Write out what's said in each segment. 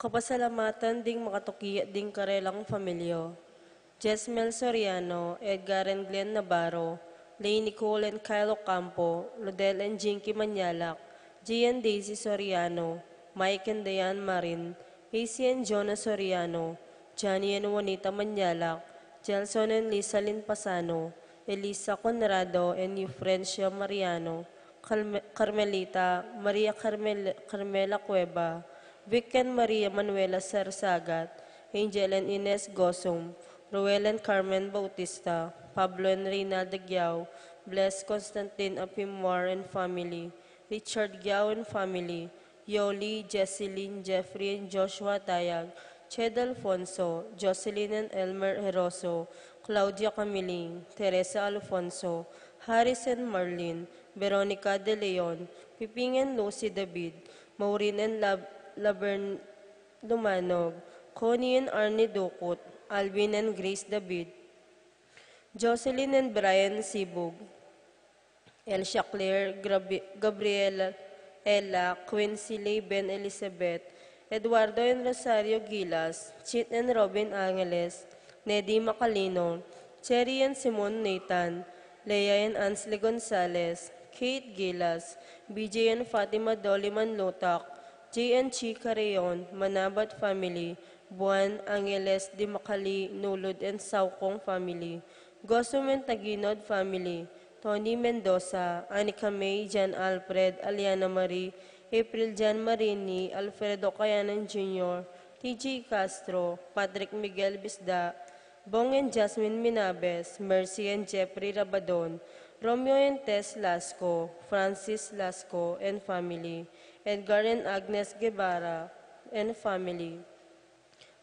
Kapasalamatan ding makatukiya ding karelang pamilyo. Jesmel Soriano, Edgar and Glenn Navarro, Lay Nicole and Kylo Campo, Rodel and Jinky Manyalak, Gian Daisy Soriano, Mike and Diane Marin, AC and Jonah Soriano, Johnny and Juanita Manyalak, Jelson and Lisa Lynn Pasano, Elisa Conrado and Eufrencia Mariano, Carmelita, Maria Carmela Cueva, Vic and Maria Manuela Sarsagat, Angel and Ines Gosum, Roel and Carmen Bautista, Pablo and Reynaldo Giao, Bless Constantine Apimwar and family, Richard Giao and family, Yoli, Jesseline, Jeffrey and Joshua Tayag, Ched Alfonso, Jocelyn and Elmer Heroso, Claudia Camiling, Teresa Alfonso, Harris and Marlene, Veronica De Leon, Piping and Lucy David, Maureen and Laverne Dumanog, Connie and Arnie Dukut, Alvin and Grace David, Jocelyn and Brian Sibug, Elsia Claire, Gabriela Ella, Quincy Leben Elizabeth, Eduardo and Rosario Gilas, Chit and Robin Angeles, Neddy Macalino, Cherry and Simon Nathan, Leia and Ansley Gonzalez, Kate Gilas, BJ and Fatima Doliman Lotak, J and Chica Rayon, Manabat family, Buwan, Angeles, Di Macali, Nulod and Saukong family, Gosum and Taginod family, Tony Mendoza, Anika May, Jan Alfred, Aliana Marie, April Jan Marini, Alfredo Cayanan Jr., TJ Castro, Patrick Miguel Bisda, Bong and Jasmine Minabes, Mercy and Jeffrey Rabadon, Romeo and Tess Lasco, Francis Lasco and family, Edgar and Agnes Guevara and family,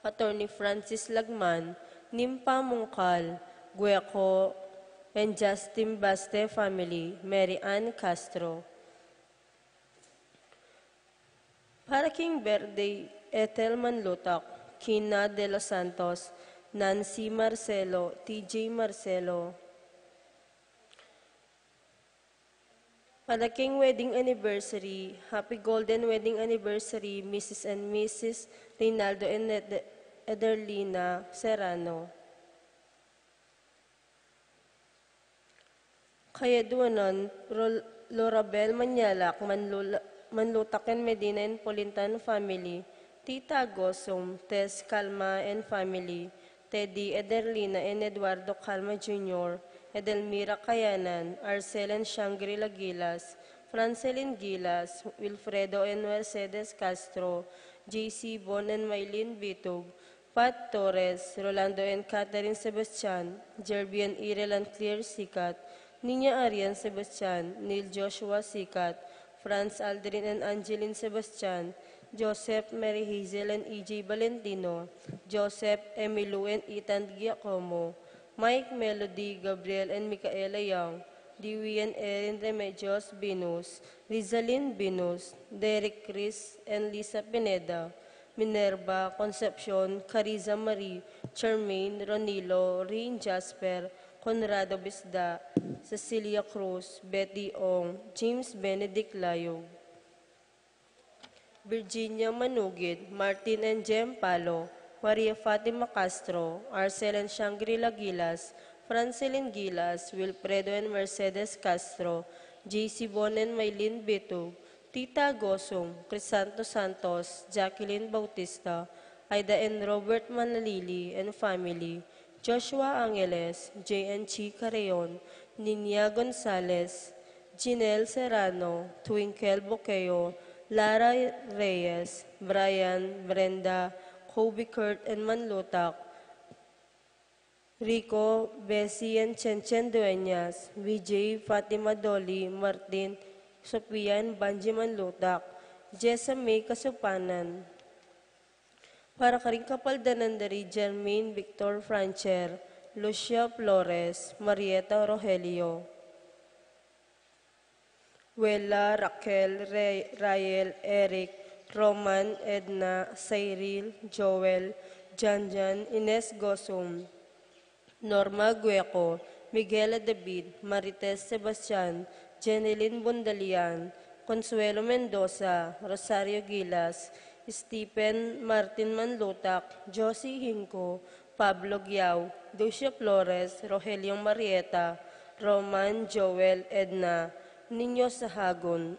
Attorney Francis Lagman, Nimpa Mungkal, Gueco and Justin Baste family, Mary Ann Castro. Para King Birthday, Ethel Manlutak, Kina de los Santos, Nancy Marcelo, TJ Marcelo. Para King Wedding Anniversary, Happy Golden Wedding Anniversary, Mrs. and Mrs. Reynaldo and Ederlina Serrano. Kaya duwanan, Lorabel Manyalak, Manlutak and Medina and Polintan family, Tita Gosum, Tess Calma and family, Teddy Ederlina and Eduardo Calma Jr., Edelmira Kayanan, Arcel and Shangri-La Gilas, Francelin Gilas, Wilfredo and Mercedes Castro, JC Bon and Maylin Bitug, Pat Torres, Rolando and Catherine Sebastian, Jerby and Irel and Claire Sikat, Nina Arian Sebastian, Neil Joshua Sikat, Franz Aldrin and Angeline Sebastian, Joseph, Mary Hazel and EJ Valentino, Joseph, Emilu and Ethan Giacomo, Mike, Melody, Gabriel and Micaela Young, Dewey and Erin Remedios Binus, Rizalyn Binus, Derek Chris and Lisa Pineda, Minerva, Concepcion, Cariza Marie, Charmaine, Ronilo, Rain Jasper, Conrado Bisda, Cecilia Cruz, Betty Ong, James Benedict Layog, Virginia Manugid, Martin and Jem Palo, Maria Fatima Castro, Arcel and Shangri-La Gilas, Francelin Gilas, Wilfredo and Mercedes Castro, JC Bon and Maylin Bitug, Tita Gosong, Crisanto Santos, Jacqueline Bautista, Aida and Robert Manalili and family, Joshua Angeles, J.N. Chica Rayon, Ninia Gonzalez, Jinelle Serrano, Twinkle Boqueo, Lara Reyes, Brian, Brenda, Kobe Kurt and Manlutak, Rico, Bessie and Chen Dueñas, Vijay, Fatima Dolly, Martin, Sophia and Banji Manlutak, Jessa May Kasupanan. Para karing kapaldanan dari Jermaine Victor Francher, Lucia Flores, Marieta Rogelio, Wella, Raquel, Rael, Eric, Roman, Edna, Cyril, Joel, Janjan, Ines Gosum, Norma Gueco, Miguel David, Marites Sebastian, Jeneline Bundalian, Consuelo Mendoza, Rosario Gilas, Stephen Martin Manlutak, Josie Hinco, Pablo Giao, Lucio Flores, Rogelio Marieta, Roman Joel Edna, Nino Sahagon,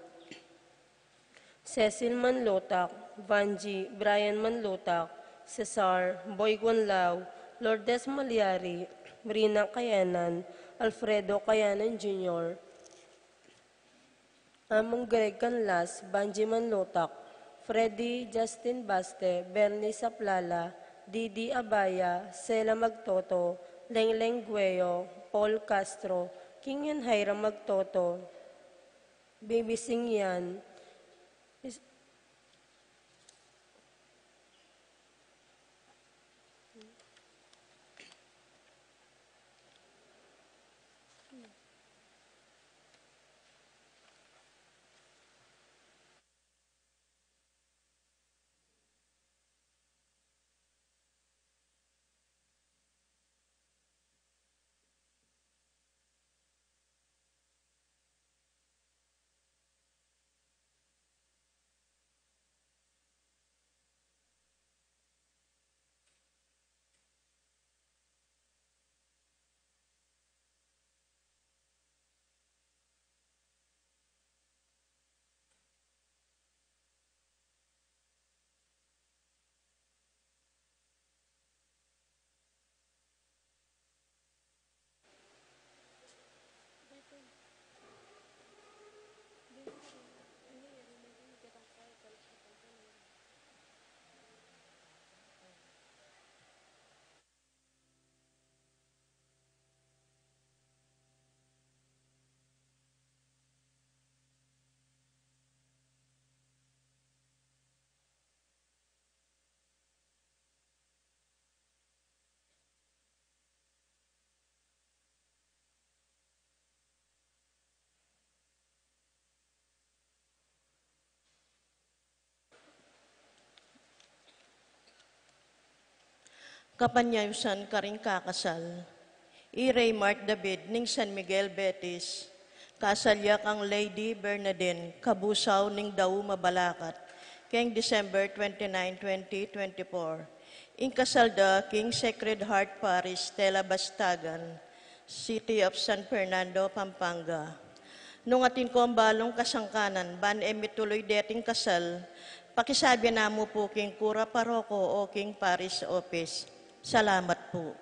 Cecil Manlotak, Vanji, Brian Manlotak, Cesar, Boy Gunlao, Lourdes Malyari, Rina Kayanan, Alfredo Kayanan Jr., Among Greg Canlas, Banji Manlotak, Freddy Justin Baste, Bernie Saplala, Didi Abaya, Sela Magtoto, Lengleng Gueo, Paul Castro, King and Hiram Magtoto, Baby Singyan, Kapanyayusan karing kakasal. Iray Mark David ning San Miguel Betis. Kasalyak ang Lady Bernadine Kabusaw ning Daw Mabalakat. Keng December 29, 2024. In kasalda King Sacred Heart Parish, Tela Bastagan, City of San Fernando, Pampanga. Nung atin ko ang balong kasangkanan, ban emituloy deting kasal, pakisabi na mo po king Kura Paroko o king Parish Office. Salamat po.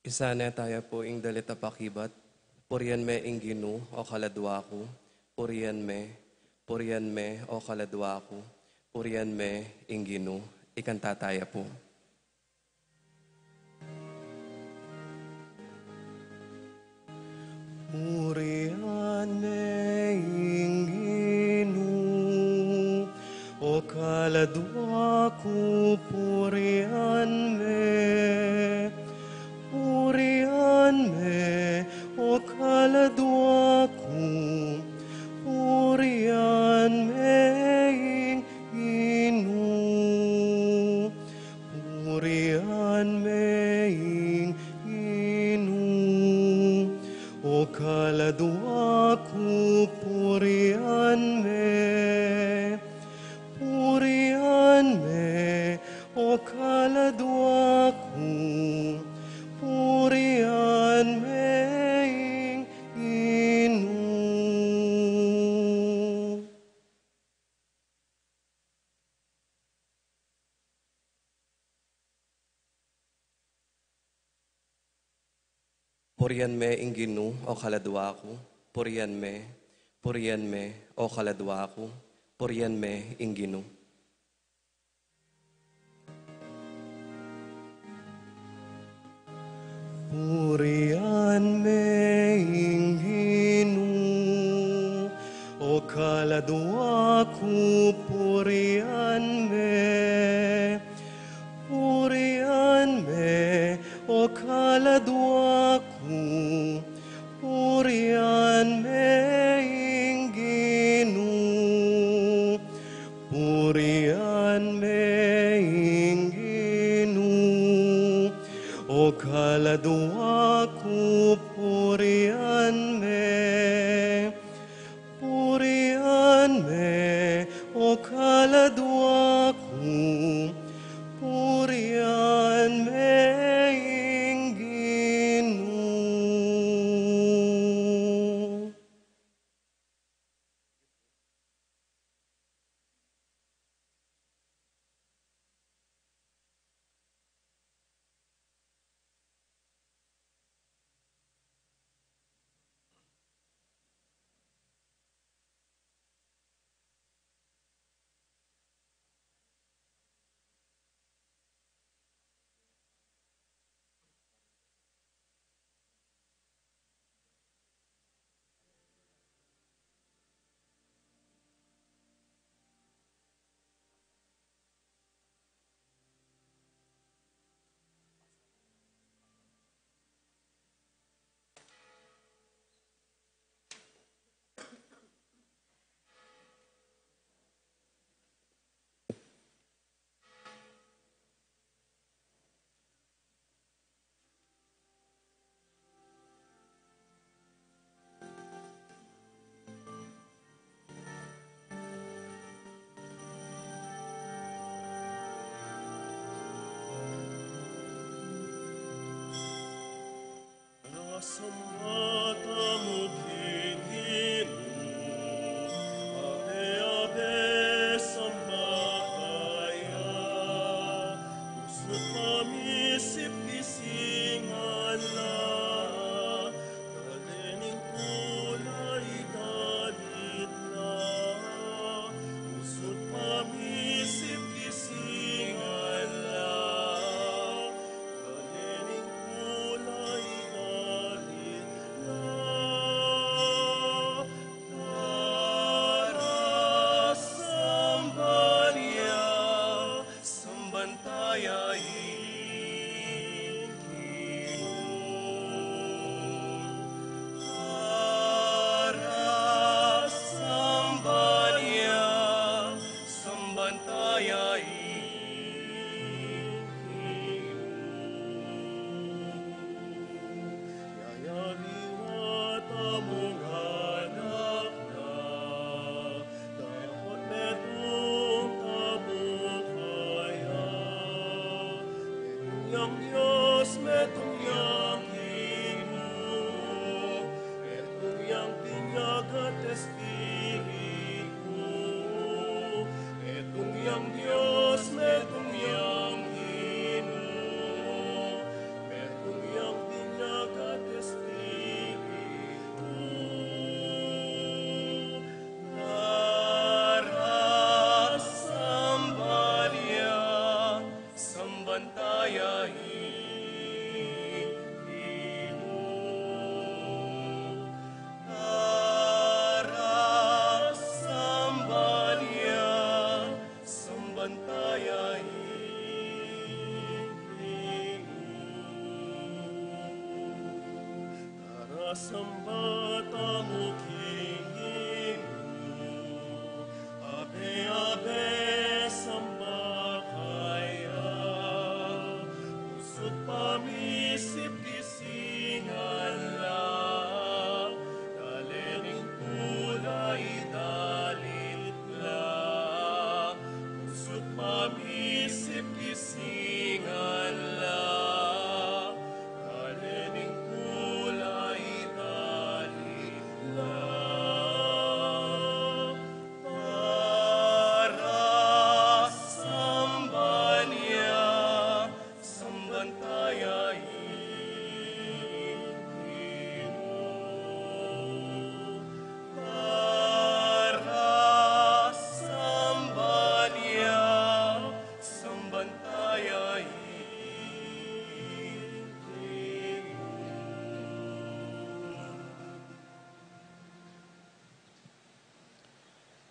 Isana tayo po ing dalita pakibat, purian me ing ginu o kaladwaku, purian me o kaladwaku, purian me ing ginu, ikanta tayo po. Purian me ing ginu o kaladwaku, purian me. Purian me, o kaladwaku, purian me ing inu. Purian me ing inu, o kaladwaku, purian me. Purian me, o kaladwaku, purian me ing inu. Purian me ing ginu o kaladwaku, purian me o kaladwaku, purian me ing ginu. Purian me ing ginu o kaladwaku, purian me. Purian me o kaladwaku, purian me ing ginu. Purian me ing ginu o kaladwaku, purian me. Purian me o kaladwaku, purian me ing ginu.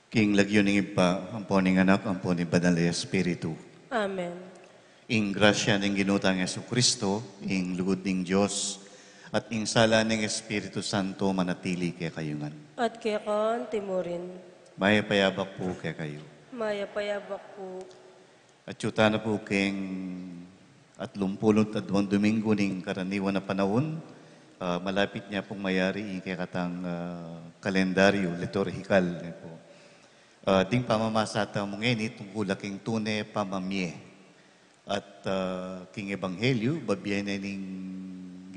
King lagyuning pa, ang poning anak, ang poning banal na Espiritu. Amen. Ing grasya ng ginutang Yesu Kristo, ing lugod ng Diyos, at ing sala ng Espiritu Santo manatili kay kayungan. At kaya kan timurin, Maya payabak po kay kayo. maya payabak po, At yuta na po king at lumpulot at 2 Domingo ning karaniwan na panahon, malapit niya pong mayari ing kay katang kalendaryo, liturhikal. Po. Ding pamamasata mo ngayon, tungkol king tune pamamye. At king ebanghelyo, babiyan na ning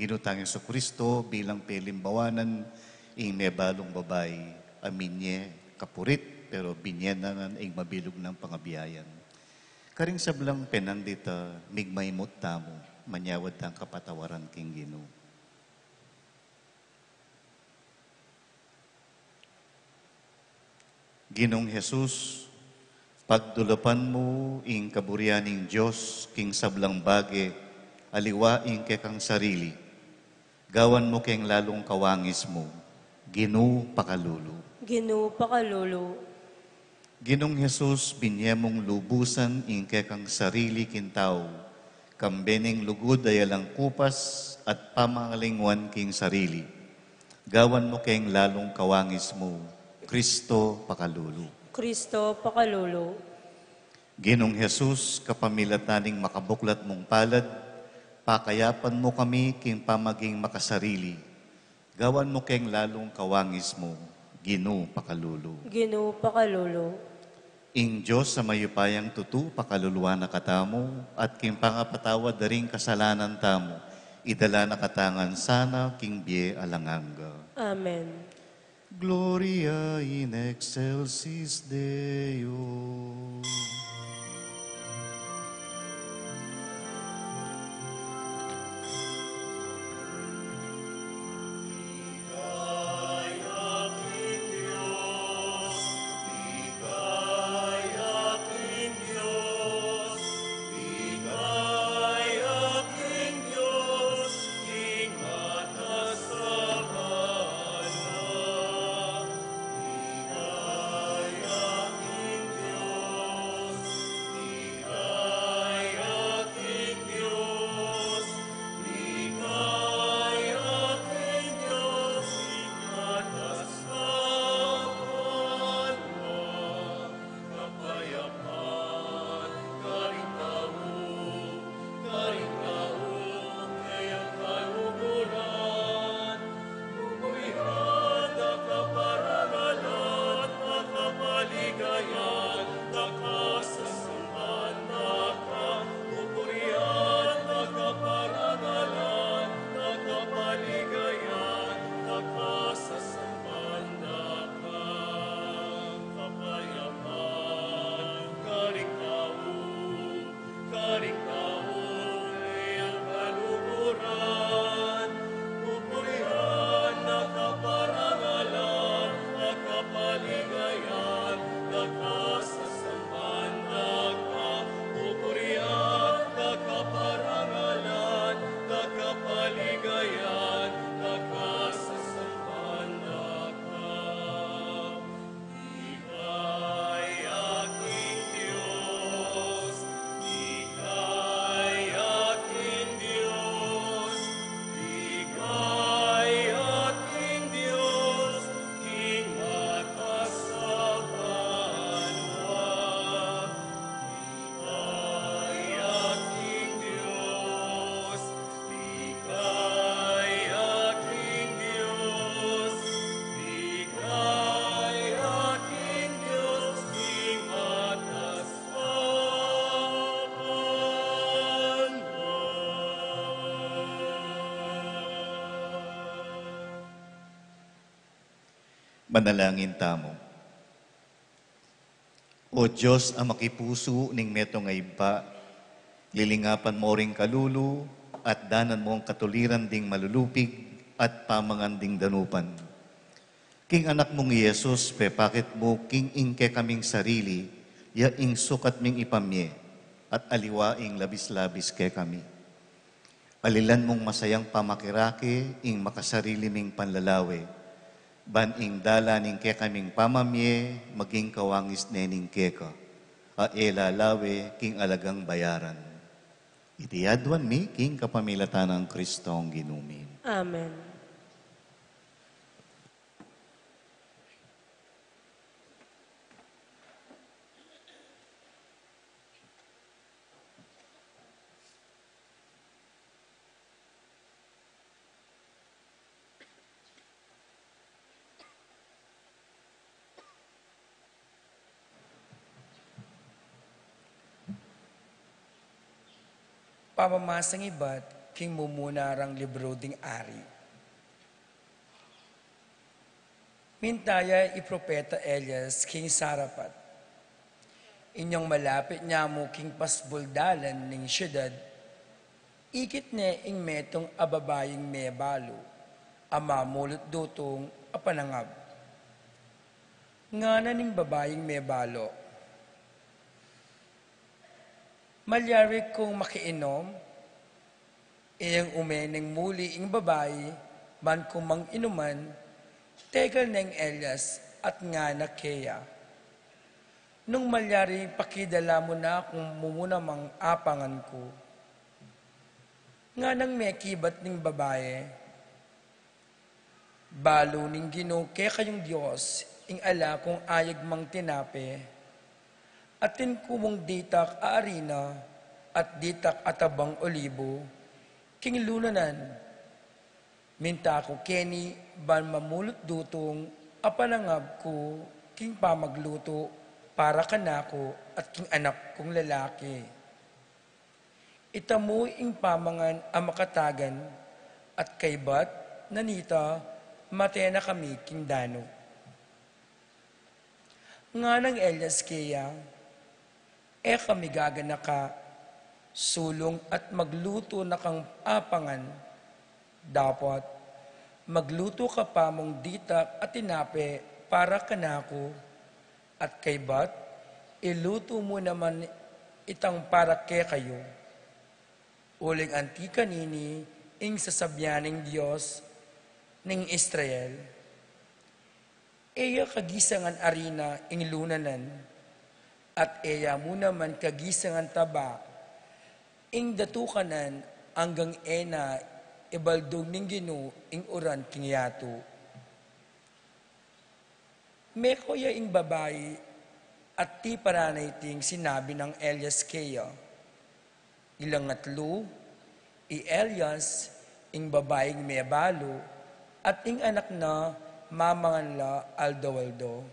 ginutang sa Kristo bilang pelimbawanan ing nebalong babay. Aminye, kapurit, pero binyanan ing mabilog ng pangabiyayan. Karing sablang penandita, migmaymot tamo, manyawad ang kapatawaran king Ginoo. Ginong Jesus, pagdulapan mo ing kaburianing Diyos, king sablang bage, aliwa ing kekang sarili. Gawan mo keng lalong kawangis mo, Ginoo pakalulu. Ginoo pakalulu. Ginong Jesus, binyemong lubusan ing kekang sarili kintaw, kambening lugod ayalang kupas at pamangalingwan king sarili. Gawan mo keng lalong kawangis mo, Kristo pakalulu. Kristo pakalulu. Ginong Jesus, kapamilataning makabuklat mong palad, pakayapan mo kami king pamaging makasarili. Gawan mo keng lalong kawangis mo, Ginoo pakalulu. Ginoo pakalulu. Ing Diyos sa mayupayang tutu, pakaluluwa na katamo, at king pangapatawad daring kasalanan tamo, idala na katangan sana king biye alanganga. Amen. Gloria in excelsis Deo. Manalangin tamo. O Diyos, ang makipuso ning metong nga iba, lilingapan mo ring kalulu at danan mo ang katuliran ding malulupig at pamangan ding danupan. King anak mong Yesus, pepakit mo king ingke kaming sarili, ya ing sukat ming ipamye, at aliwaing labis-labis ke kami. Alilan mong masayang pamakirake, ing makasarili ming panlalawe, ban ing dala ning ke kaming pamamye, maging kawangis nening keka, a elalawe king alagang bayaran. Itiyadwan mi king kapamilatan ng Kristong ginumin. Amen. Pamamasang iba't king mumunarang libro ding ari. Mintaya ipropeta Elias king sarapat. Inyong malapit niya mo king pasbuldalan ning syudad, ikit ne ing metong ababaying mebalo, ama mulot dutong apanangab. Ngana ning babaying mebalo, malyari kong makiinom, iyang umeneng muli ing babae, man kung mang inuman, tegal ng Elias at nga na Kea. Nung malyari, pakidala mo na kung mumunamang apangan ko. Nga nang may kibat ning babae, balo ning Ginoo kaya kayong Diyos, ing ala kung ayag mang tinape, atin kumong ditak aarina at ditak atabang olibo, king lunanan, minta ko keni ban mamulot dutong apanangab ko king pamagluto para kanako at king anak kong lalaki. Itamo ing pamangan ang makatagan at kaybat nanita matena kami king dano. Nga ng Elias kaya, kami gagana ka, sulong at magluto na kang apangan. Dapat, magluto ka pa mong ditak at tinape para kanako, at kaybat, iluto mo naman itang para ke kayo. Uling anti kanini, ing sasabyaning Diyos, ning Israel. Eya kagisangan arina ing lunanan, at eya mo naman kagisangan taba, ing datukanan hanggang ena ibaldog ning Ginoo ing uran kingyato. Mekoya ing babae at ti paranay ting sinabi ng Elias kaya. Ilang atlo, Elias ing babaeng mebalo at ing anak na mamangan la aldawaldo.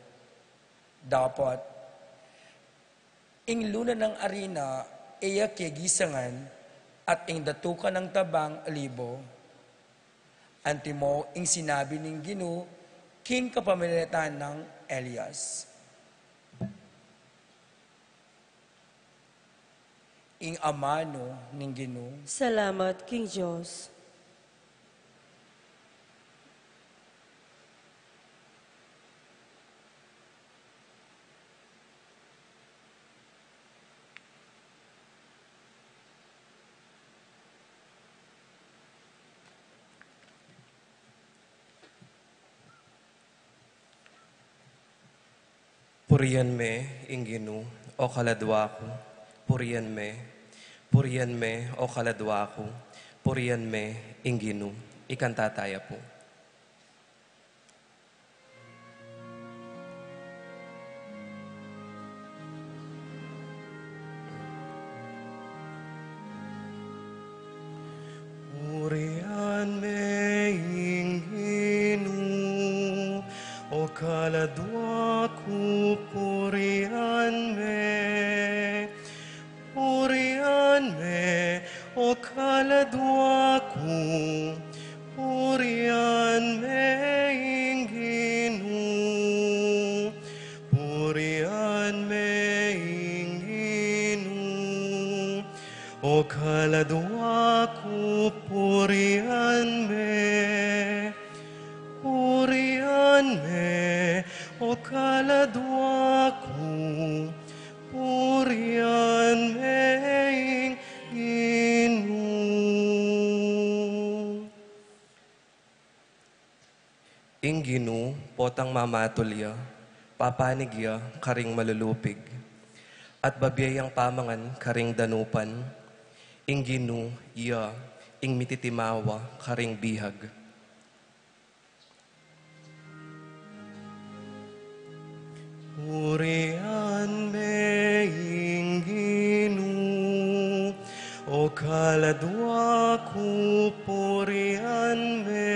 Dapat ing luna ng arena, iya kigisangan, at ing datukan ng tabang alibo. Antimo ing sinabi ng Ginoo, king kapamilatan ng Elias. Ing amano ng Ginoo. Salamat, King Diyos. Purihan me, ing Ginoo, o kaladwa ko. Purihan me, o kaladwa ko. Purihan me, ing Ginoo. Ikanta tayo po. Purihan me, ing Ginoo, o kaladwa ko. Purihan me, o kaladwa ko. Purihan me, ing Ginoo. Ingginu, potang mamatulya, papanigya, karing malulupig, at babiyayang pamangan, karing danupan, Ingginu, iya, ing mititimawa, karing bihag. Purihan me, Ingginu, o kaladwa ko, purihan me,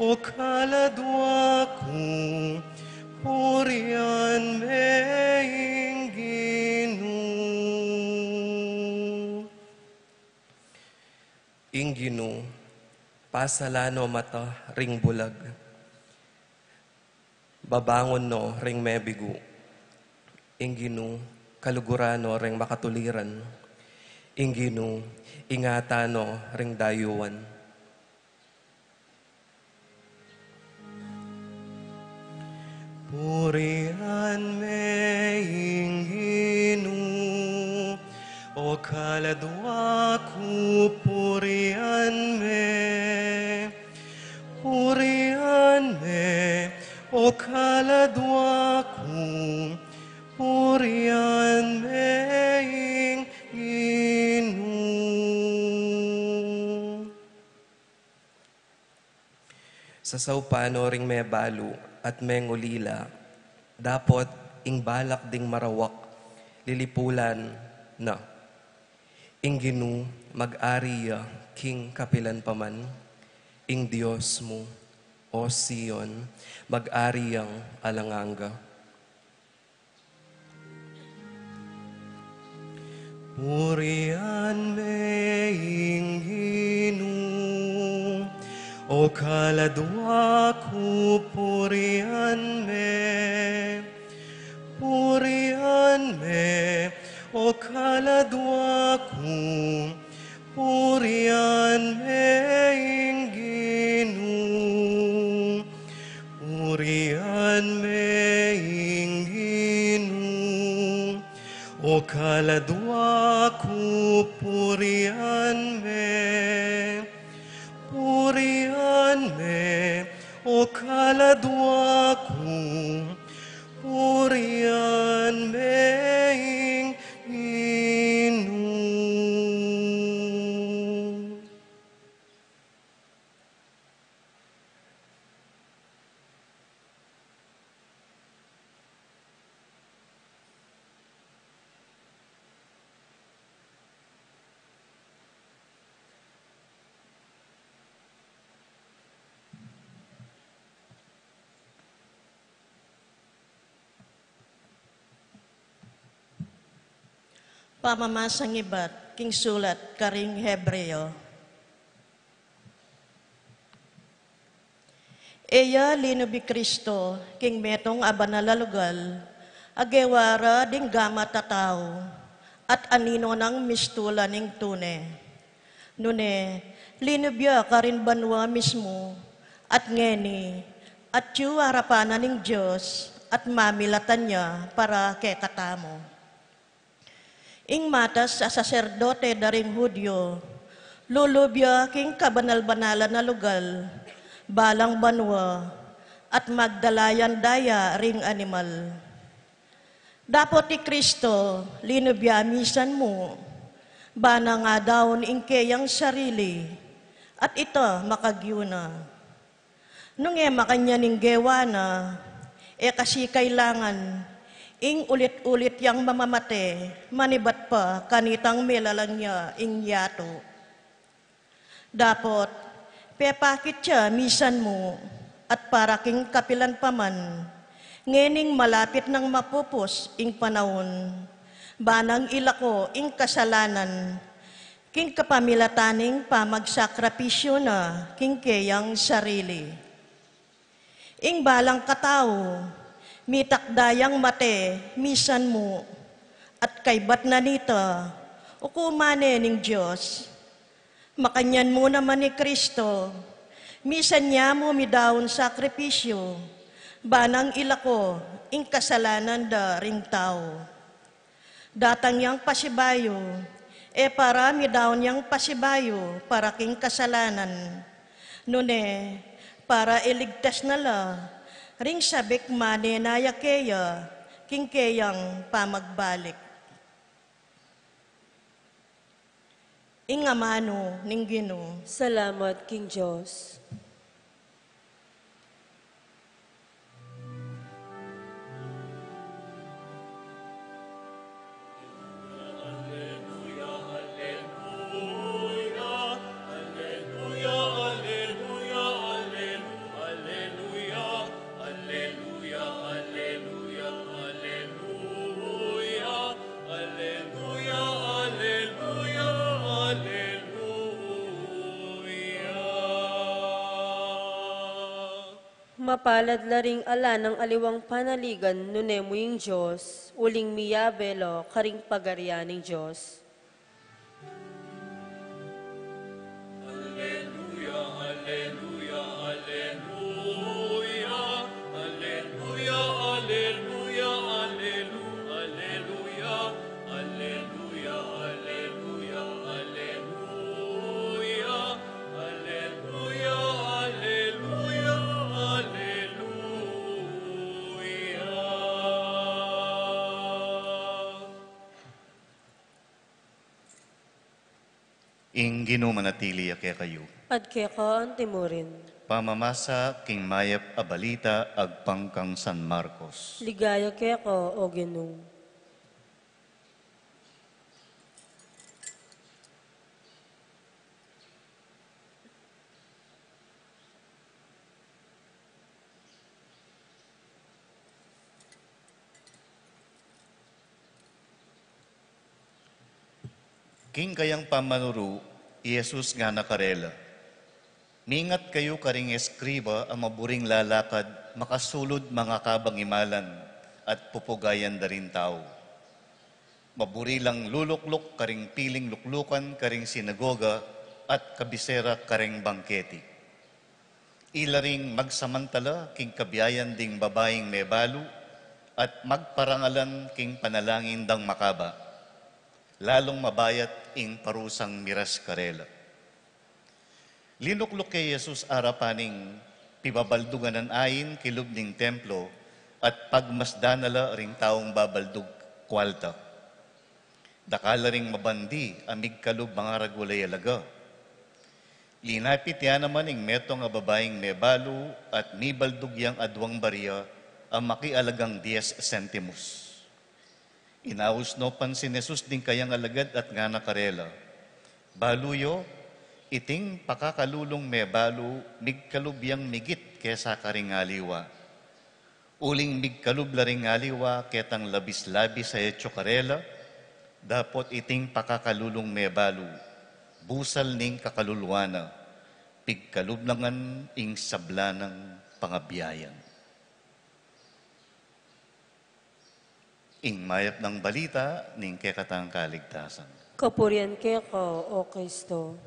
o kaladwa ko, purihan me, Ingginu. Ingginu, pasalano mata, ring bulag, babangon no, ring mebigu. Ingginu, kalugurano, ring makatuliran. Ingginu, ingatano, ring dayuan. Purihan me, Ingginu, o kaladwa ko, purihan me, o kaladwa ko, purihan me, Ingginu. Sa saupano ring may balu at may ngulila, dapot ing balak ding marawak, lilipulan na. Ingginu, mag-ariya, king kapilan paman, ing Diyos mo, o Sion, mag-ariyang alanganga. Purihan me, Ingginu, o kaladwa ko, purihan me, o kaladwa ko, purihan me, Ingginu, purihan me, Ingginu, o kaladwa ko, purihan me, o kaladwa ko, purihan me, Ingginu. Pamamasang ibat, king sulat, karing Hebreo. Eya linubi Kristo, king metong abanalalugal, agewara ding gama tatao, at anino ng mistula ning tune. Nune, linubya karin banwa mismo, at ngeni, at yu harapanan ning Diyos, at mamilatan niya para kay katamo. Ing matas sa saserdote daring Hudyo, lulubya king kabanal-banalan na lugal, balang banwa, at magdalayan daya ring animal. Dapot ti Kristo, linubya misan mo, bana nga daon ing kayang sarili, at ito makagyuna. Nung makanya ning gewa na, kasi kailangan, ing ulit-ulit yang mamamate, manibat pa kanitang melalang niya ing yato. Dapot, pepakit siya misan mo, at para king kapilan paman, ngening malapit ng mapupos ing panahon, banang ilako ing kasalanan, king kapamilataning pamagsakrapisyo na king kayang sarili. Ing balang katao, mitakdayang mate, misan mo, at kaybat na nita, ukumane ning Diyos. Makanyan mo naman ni Kristo, misan niya mo midaon sakripisyo, banang ilako, ing kasalanan da ring tao. Datang yang pasibayo, E parami daw niyang pasibayo para king kasalanan. Nune, para iligtas na la, ring sabik mani naya keya, king keyang pamagbalik. Ingamano ning Ginoo. Salamat, King Diyos. Mapalad la ring ala ng aliwang panaligan nunemo yung Diyos, uling miyabelo, karing pagarianing Diyos. Ing Ginoo manatili kaya kayo. At kaya ka ang timurin. Pamamasa king mayap a balita agpangkang San Marcos. Ligaya kaya ka, o Ginoo. King kayang pamanuru, Jesus nga nakarela. Mingat kayo karing eskriba ang maburing lalakad, makasulod mga kabangimalan at pupugayan da rin tao. Maburi lang luluklok karing piling luklukan karing sinagoga at kabisera karing bangketi. Ila ring magsamantala king kabiyayan ding babaeng may balo at magparangalan king panalangin dang makaba. Lalong mabayat ing parusang miras karela. Linuklok kay Jesus arapaning pibabaldugan ng ayin kilub ning templo at pagmasdanala ring taong babaldug kwalta. Dakala ring mabandi amig kalub mga ragulay alaga. Linapit yan naman ing metong babaeng mebalo at mibaldug yang adwang bariya ang makialagang 10 centimos. Inaus no pansin Jesus din kayang alagad at nga nakarela. Baluyo, iting pakakalulong me balu, migkalubyang migit kesa karing aliwa. Uling migkalubla ring aliwa, ketang labis-labis sa etyo karela, dapot iting pakakalulong me balu, busal ning kakalulwana, pigkalublangan ing sablanang pangabiyayan. Ing mayap ng balita, ning kekatang kaligtasan. Kapurian kaya ka, o Kristo.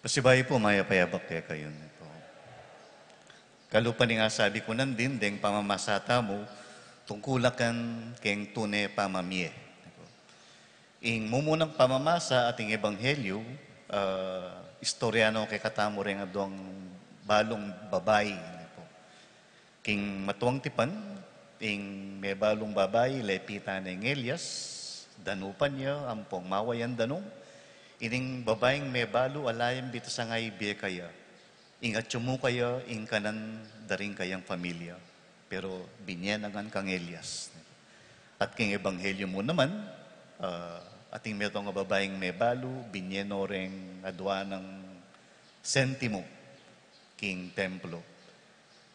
Pasibay po, mayapayabak kaya kayo nito. Kalupa ni nga sabi ko nandin, deng pamamasata mo, tungkulakan keng tune pamamie. Ing mumunang pamamasa ating ebanghelyo, istoryano kay katamo rin adong balong babae. King matuang tipan, ing may balong babae, lepita ng Elias, danupan niya, ampong mawayan danong, ining babaeng may balo, alayang bita sa ngay biye kaya, ing atsumu kaya, ing kanan daring kayang pamilya, pero binyanangan kang Elias. At king ebanghelyo mo naman, ating metong nga babaeng may balo, binyeno ring adwa ng sentimo, king templo.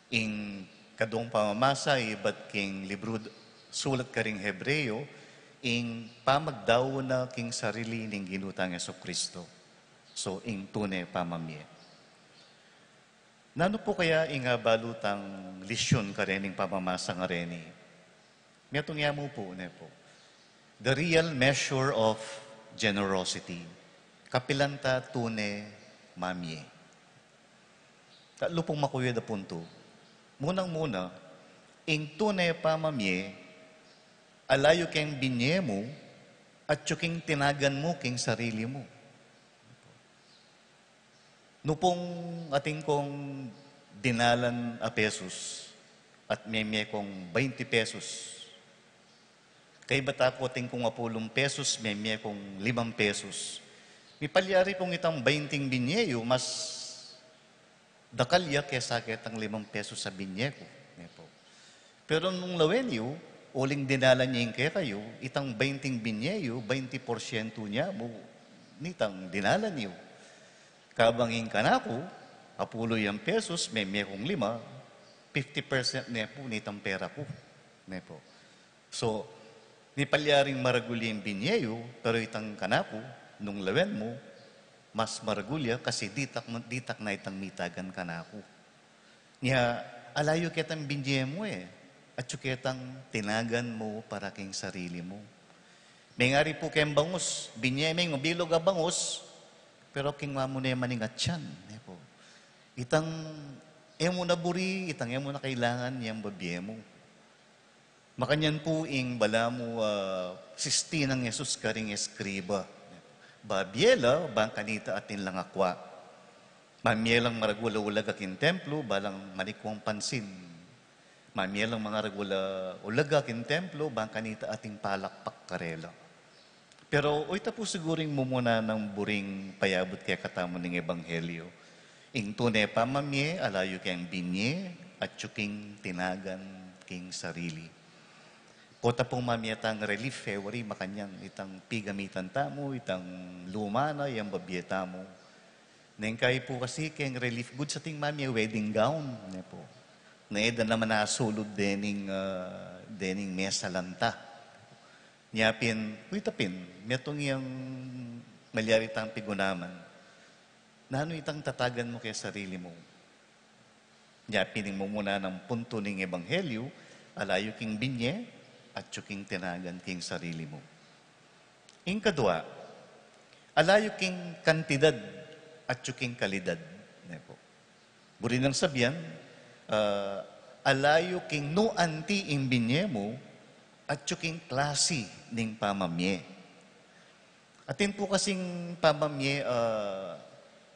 Ing kadong pamamasa, iba't king libro sulat ka ring Hebreo, ing pamagdaw na king sarili ning ginutang Jesucristo. So, ing tune pamamye. Nano po kaya ing balutang lisyon ka rin ing pamamasa nga rin? Metong yamo po, ne po. The real measure of generosity. kapilanta tune mamye. Lupong makuya da punto. Munang-muna, ing tune pa mamye, alayo keng binye mo, at yuking tinagan mo king sarili mo. Nupong ating kong dinalan a pesos at meme kong 20 pesos. Kay bata ko ating kong 10 pesos, meme kong 5 pesos. May palyari kong itang 20 binyeyo, mas dakalya kesa kitang 5 pesos sa binye ko. Pero nung lawenyo, uling dinalan niya yung kaya kayo, itang 20 binyeyo, 20% niya mo, nitang dinalan niyo. Kabangin ka na ako, apulo yung pesos, may kong 5, 50% niya po nitang pera ko. Po. So, ni palyaring maraguli yung binyeyo, pero itang kanako, nung lawen mo, mas maragulya kasi ditak na itang mitagan kanako. Niya, alayo kitang binye mo at kitang tinagan mo para king sarili mo. May ngari po kayong bangus, binye mo, bilog a bangus, pero king mo na yung maningatyan. Po. Itang emo na buri, itang emo na kailangan yung babye mo. Makanyan po ing bala mo sistinang Yesus karing eskriba. Babyela, bang kanita atin lang akwa. Mamyelang maragula-ulag akin templo, balang manikwang pansin. Mamyelang mga ragula-ulag akin templo, bang kanita ating palakpak karela. Pero oy po siguring mumuna ng buring payabot kaya katamo ng Ebanghelyo. Ing tunay pa mamye, alayo kayang binye, at yuking tinagan king sarili. Kota pong mamyatang relief february, makanyang itang pigamitan tamo, itang lumana, yung babyeta mo. Neng kayo po kasi kayang relief good sa ting mamya, wedding gown. Po. Naeda naman nasulod dening mesa lanta. Nyapin, uitapin, metong yung malyaritang pigunaman. Nano itang tatagan mo kay sarili mo? Nyapin mo muna ng punto ng Ebanghelyo, alayo king binye, at yuking tinagan king sarili mo. Ing kadwa, alayo king kantidad at yuking kalidad. Buri ng sabihan, alayo king no anti ing binye mo, at yuking klase ning pamamye. Atin po kasing pamamye,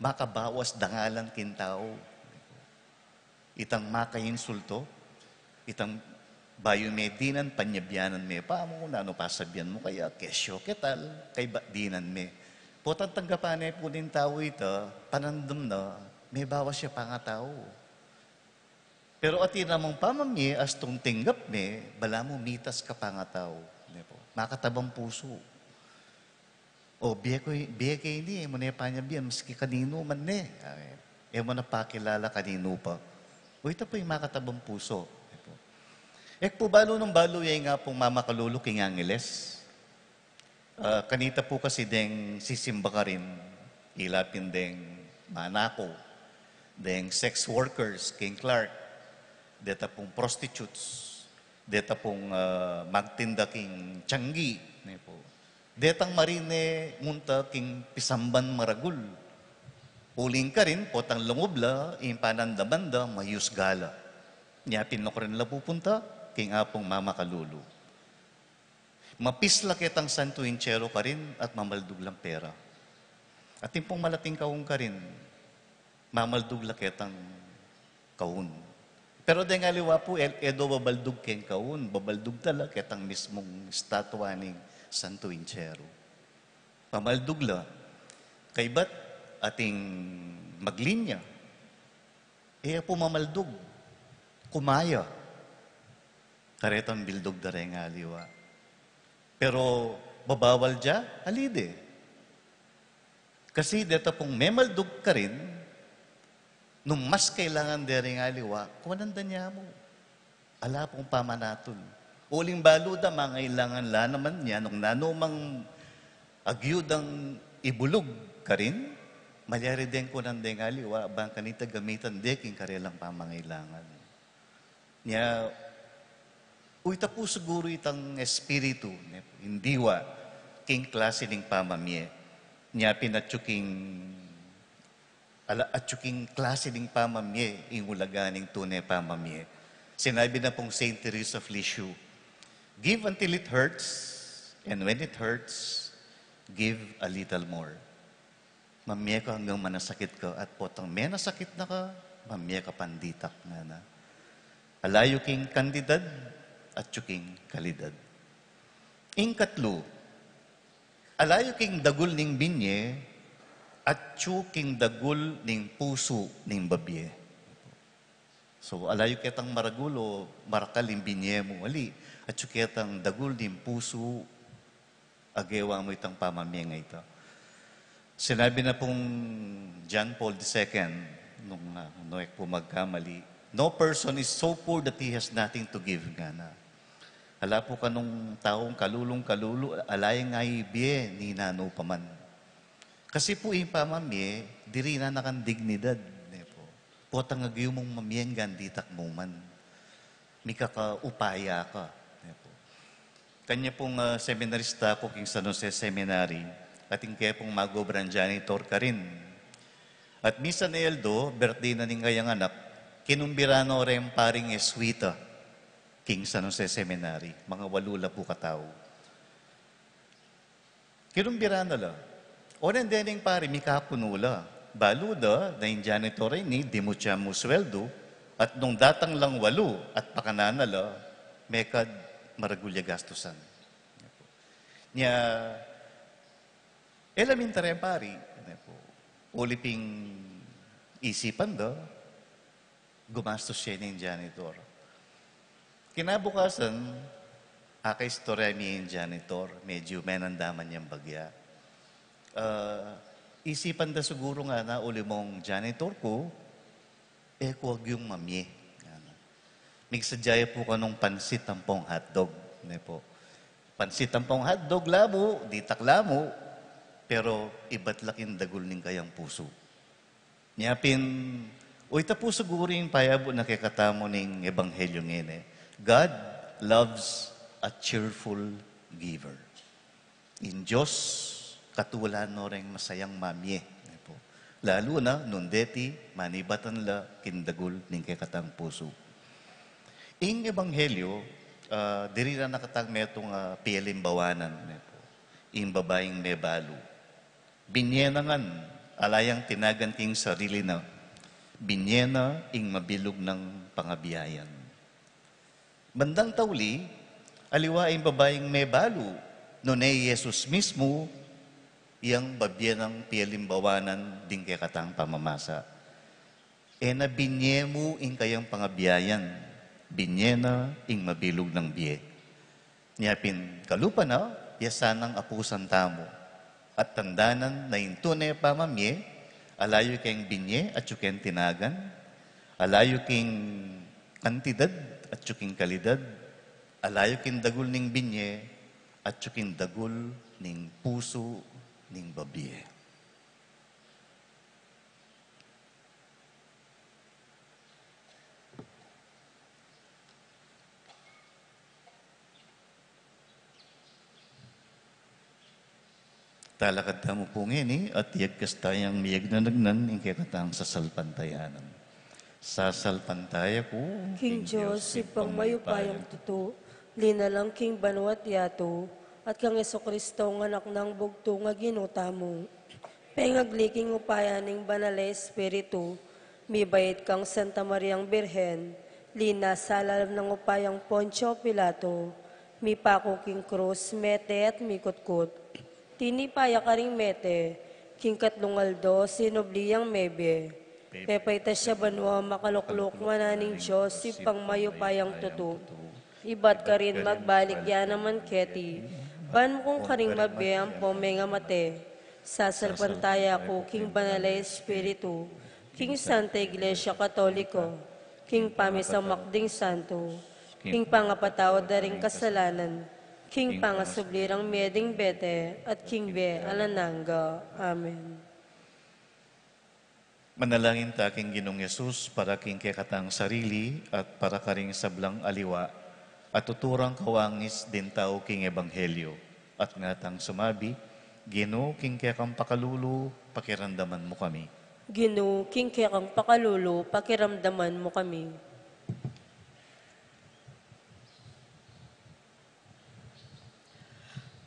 makabawas dangalan kintao. Itang makayinsulto, itang bayo medinan, panyabyanan me, paamo na ano pasabihan mo kaya, kesyo ketal, kay dinan me. Potang tanggapan po din tao ito, panandam na, may bawas siya pa nga tao. Pero atin namang pamamye, as tong tinggap me, bala mo mitas ka pa nga tao. Makatabang puso. O, biya kay hindi, mo na panyabihan, maski kanino man ne. Mo na pakilala kanino pa. O, ito po yung makatabang puso. Po, balo ng balo, yung nga pong mamakalulu king Angeles. Kanita po kasi deng sisimba ka rin, ilapin deng manako, deng sex workers, King Clark, deta pong prostitutes, deta pong magtinda king tiyanggi, detang marine munta king pisamban maragul. Uling ka rin, potang lumubla, impanandabanda, mayus gala. Nyapin na ko rin pupunta, king apong mamakalulu. Mapisla kitang santo inchero ka rin at mamaldug lang pera. At yung pong malating kaun ka rin, mamaldug lang kitang kaun. Pero dahil nga liwa po, edo babaldug keng kaun, babaldug tala kitang mismong statwa ng santo inchero. Mamaldug la, kay ba't ating maglinya? Po mamaldug, kumaya. Karetang bildog da rin nga liwa. Pero babawal dya, alide. Kasi dito pong memaldug ka rin, nung mas kailangan dering aliwa, kumananda niya mo. Ala pong pamanaton. Uling baluda, mga ilangan la naman niya, nung nanumang agyudang ibulog ka rin, malyari din ko ng deng aliwa, bang kanita gamitan deking karelang pamangailangan. Niya, uita po siguro itang espiritu, hindiwa, king klase ng pamamye. Niya pinatsuking atsuking klase ding pamamye, ingulaganing tunay pamamye. Sinabi na pong Saint Teresa of Lisieux, give until it hurts, and when it hurts, give a little more. Mamye ka hanggang manasakit ka, at potang may nasakit na ka, mamye ka panditak na. Alayo king kandidad, at tsuking kalidad. Ing katlo, alayo king dagul ning binye, at tsuking dagul ning puso ning babye. So, alayo kitang maragulo, marakal ning binye mo wali, at tsuketang dagul ning puso, agewa mo itang pamamye nga ito. Sinabi na pong John Paul II, nung Noek po magkamali, no person is so poor that he has nothing to give nga na. Hala po ka nung taong kalulong-kalulo, alay nga ibiye ni nano paman. Kasi po yung pamamye, diri na nakan dignidad. Po. Potang agyo mong mamiyang ganditak mo man. May kakaupaya ka. Po. Kanya pong seminarista po king San Jose Seminary, ating kaya pong magobran janitor ka rin. At minsan Eldo, birthday na ning kayang anak, kinumbirano rin paring eswita, king San Jose Seminary, mga walula po katao. Kinumbirano la. O nandiyaning pari, may kapunula. Baluda, na yung janitor ni, di mo siya mo sweldo, at nung datang lang walo, at pakananala, mekad maragulya gastusan. Nya, elaminta rin pari, uliping isipan da, gumastos siya ng janitor. Kinabukasan, istorya niya yung janitor, medyo may nandaman niyang bagya. Isipan da siguro nga na uli mong janitor ko, kuwag yung mamye. Migsadyaya po ka nung pansit tampong hotdog. Pansit tampong hotdog, labo, ditak lamo, pero iba't laking dagul ning kayang puso. Niyapin, ita po siguro yung payabo na kikatamo ning ebanghelyo ngene. God loves a cheerful giver. In Diyos, katulan no rin masayang mamye. Lalo na, nundeti, manibatan la, kindagul, ning kikatang puso. Ing ebanghelyo, diri na nakatang metong pialimbawanan. Ing babaeng nebalo. Binyenangan, alayang tinagan king sarili na, binyena ing mabilog ng pangabiyayan. Bandang tauli, aliwa ing babaeng nebalo, nunay Jesus mismo, iyang babye ng pialimbawanan ding kay katang pamamasa. Na binye mo ing kayang pangabiyayan, binye na ing mabilog ng biye. Niyapin kalupa na, yasanang apusan tamo, at tandanan na yung tunay pamamye, alayo kayong binye at yuken tinagan, alayo king kantidad at yuking kalidad, alayo king dagul ning binye at yuking dagul ning puso ning babye. Talakad mo po ngini at iyagkas tayang miyag na nagnan ing katang sasalpantayanan. Sasalpantaya ko, King Diyos, si pangmayupayang tuto, linalang King Banwat Yato, at kang Kristo ng anak ng bugto nga ginuta mo. Pengagliking upayaning banale Espiritu, mibayit kang Santa Mariang Birhen, lina salal ng upayang Poncio Pilato, mipako King Cruz, mete at mikutkut. Tinipaya ka ring mete, King Katlungaldo, sinobliyang mebe. Pepayta siya banwa makaluklok mananing Diyos, si pangmayupayang tuto. Ibat ka rin magbalik yan naman keti. Ban mo kung karing mabiyang po may nga mate. Sasalpantaya ko, King Banalay Espiritu, King Santa Iglesia Katoliko, King Pamisang Makding Santo, King Pangapatawad na ring kasalanan, King Pangasublirang Meding Bete, at King Be Alananga. Amen. Manalangin ta king Ginong Yesus para king kekatang sarili at para karing sablang aliwa at tuturang kawangis din tao king ebanghelyo at ngatang sumabi Ginoo, king kaya kang pakalulu, pakiramdaman mo kami. Ginoo, king kang pakalulu, pakiramdaman mo kami.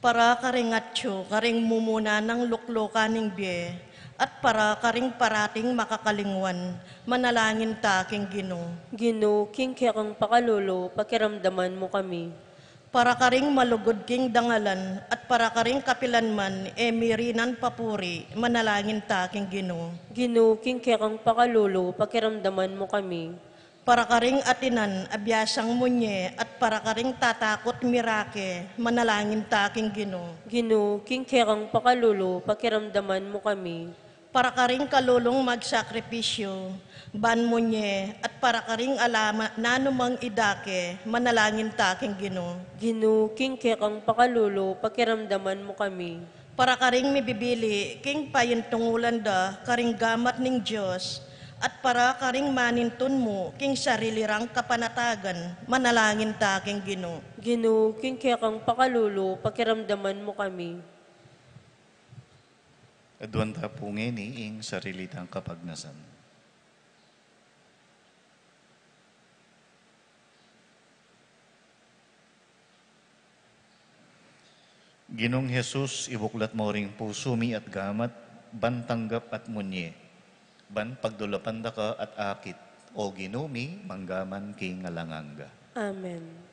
Para karing atyo, karing mumuna ng luklokaning biye, at para karing parating makakalingwan, manalangin ta king Ginoo. Ginoo, king kang pakalulu, pakiramdaman mo kami. Para karing malugod king dangalan, at para karing kapilanman, emirinan papuri, manalangin ta king Ginoo. Ginoo, king kang pakalulu, pakiramdaman mo kami. Para karing atinan, abyasang munye, at para karing tatakot mirake, manalangin ta king Ginoo. Ginoo, king kang pakalulu, pakiramdaman mo kami. Para karing kalulong magsakripisyo, ban munye, at para karing alama nanumang idake, manalangin ta king Ginoo. Ginoo, king kang pakalulu, pakiramdaman mo kami. Para karing mibibili, king payintungulan da, karing gamat ning Diyos, at para karing manintun mo, king sarilirang kapanatagan, manalangin ta king Ginoo. Ginoo, king kang pakalulu, pakiramdaman mo kami. Adwan ta po ngeni ing sarilitang kapagnasan. Ginong Jesus, ibuklat mo ring pusumi at gamat, bantanggap at munye, ban pagdulapan da ka at akit, o ginumi, manggaman king ngalanganga. Amen.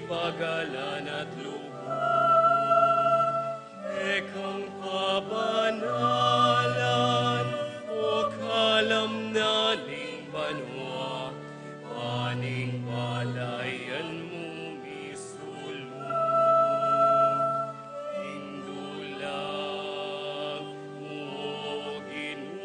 Pagalan at ekang kabanalan o kalamnaning banwa, paning balayan mo misulong, indulang mo Ginoo.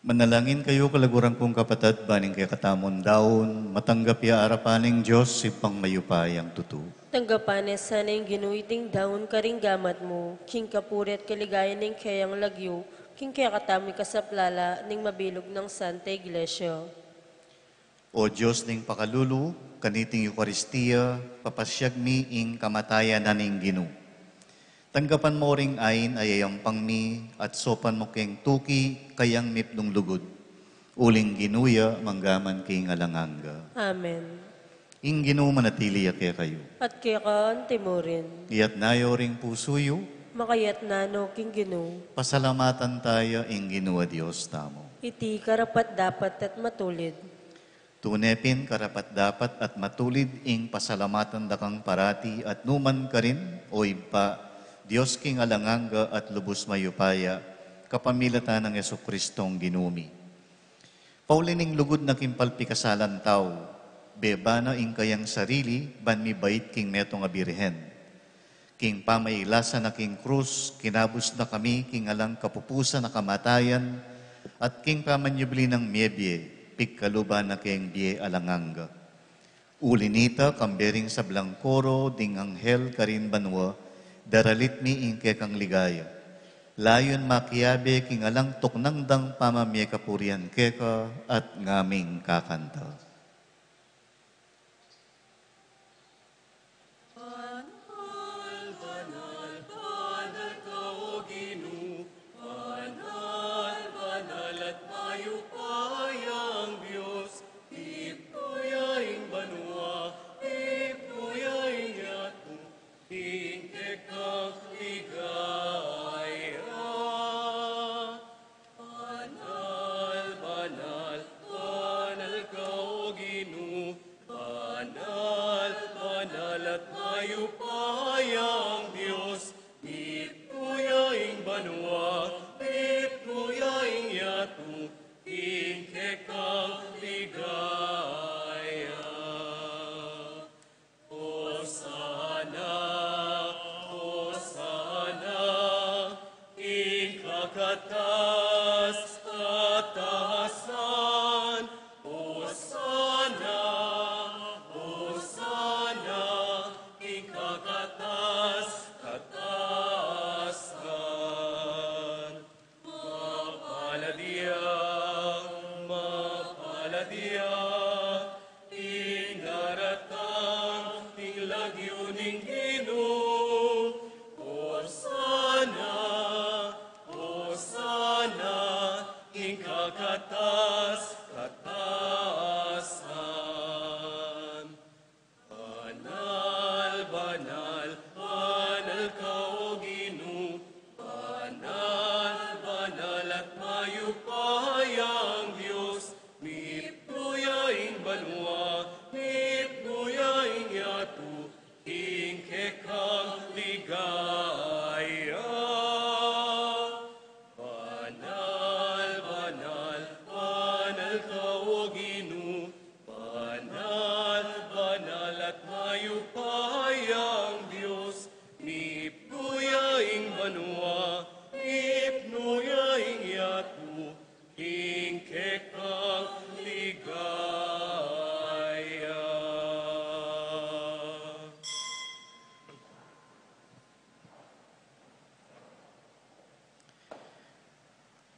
Manalangin kayo kalaguran kong kapatid, baning kay katamon daon, matanggap ya arapaning Diyos, sipang mayupayang tutu. Tanggapan sana yung ginuiting daon karing gamat mo, king kapuri at kaligayan ng kayang lagyo, king kaya katami kasaplala ning mabilog ng Santa Iglesia. O Diyos ning pakalulu, kaniting Eucharistia, papasyag mi ing kamatayan na ning Ginu. Tanggapan mo ring ayin ayayang pangmi at sopan mo keng tuki kayang mipnong lugod. Uling ginuya manggaman king alanganga. Amen. Ing Ginu manatili kaya kayo. At kaya ka timurin, Iyat nayo ring pusuyo, makayat nano king ginu, pasalamatan tayo ing Ginu a Diyos tamo. iti karapat dapat at matulid. Tunepin karapat dapat at matulid ing pasalamatan dakang parati at numan ka rin o iba, Diyos king alanganga at lubos mayupaya, kapamilatan ng Yesu Kristong ginumi. Paulining lugod na kimpalpi kasalan tao, beba na ing kayang sarili, ban mi bait king metong abirihen. King pamailasa na king krus, kinabus na kami, king alang kapupusa na kamatayan, at king pamanyubli ng miebye, pigkaluba na king biye alanganga. Ulinita kambering sa blangkoro, ding anghel karin banwa, daralit mi ing kekang ligaya. Layon makiyabe king alang tuknangdang pamamye kapurian keka at ngaming kakanta.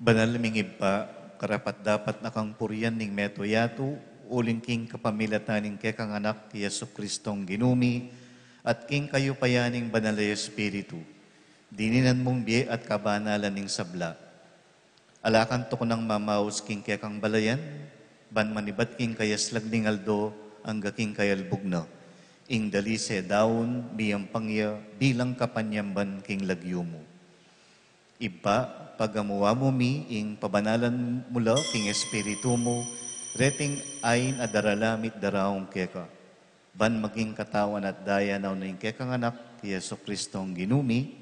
Banal mingib pa, karapat dapat na kang purian ning meto yatu, uling king kapamilatan ning kekang anak Yesu Kristong ginumi, at king kayo payaning banal na Espiritu, dininan mong biye at kabanalan ning sabla. Alakan to ko ng mamaus king kekang balayan, ban manibat king kayaslag ning aldo, ang gaking kayalbog na, ing dalise daon, biyang pangya, bilang kapanyamban king lagyo mo. Iba, pagamuwa mo mi, ing pabanalan mula, king espiritu mo, reting ayin adaralamit daraong keka. Ban maging katawan at daya na ing kekang anak, Yesu Kristong ginumi,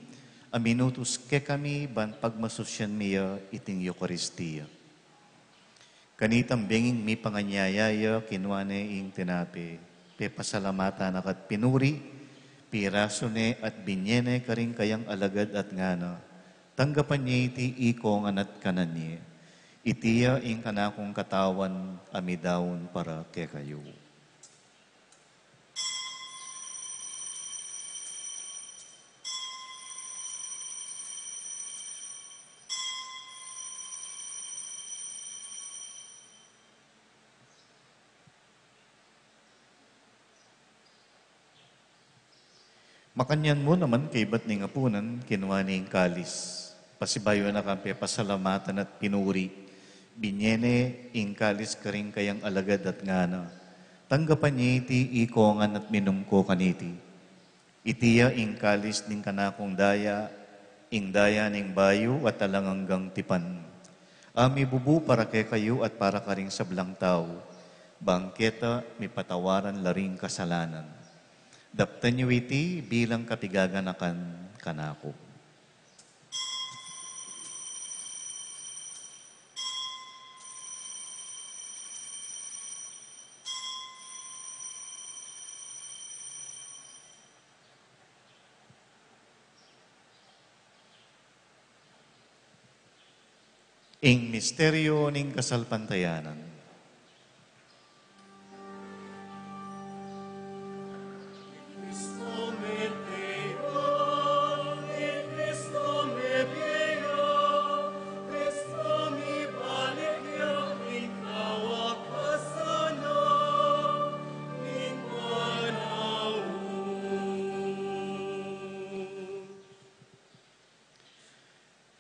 aminutus ke kami, ban pagmasusyan miya, iting Eucharistia. Kanitang benging mi panganyayaya, kinwane ing tinapi, pe pasalamatan akat pinuri, pirasone at binyene karing kayang alagad at ngana, tanggapan niya iti ikong anat kanan niya. Itiya ing kanakong katawan, amidawon para ke kayo. Makanyan mo naman kay ba't ning apunan, kinuha ning kalis. Pasibayo na kampi pasalamatan at pinuri. Binyene ing kalis karing kayang alagad at ngana. Tanggapan niya iti ikongan at minumko kaniti. Itiya ing kalis ning kanakong daya, ing daya ning bayo at talanganggang tipan. Ami bubu para kay kayo at para karing sablang tao. Bangketa, may patawaran laring kasalanan. Daptan niyo iti bilang kapigaganakan kanako. Ing misteryo ning kasalpantayanan.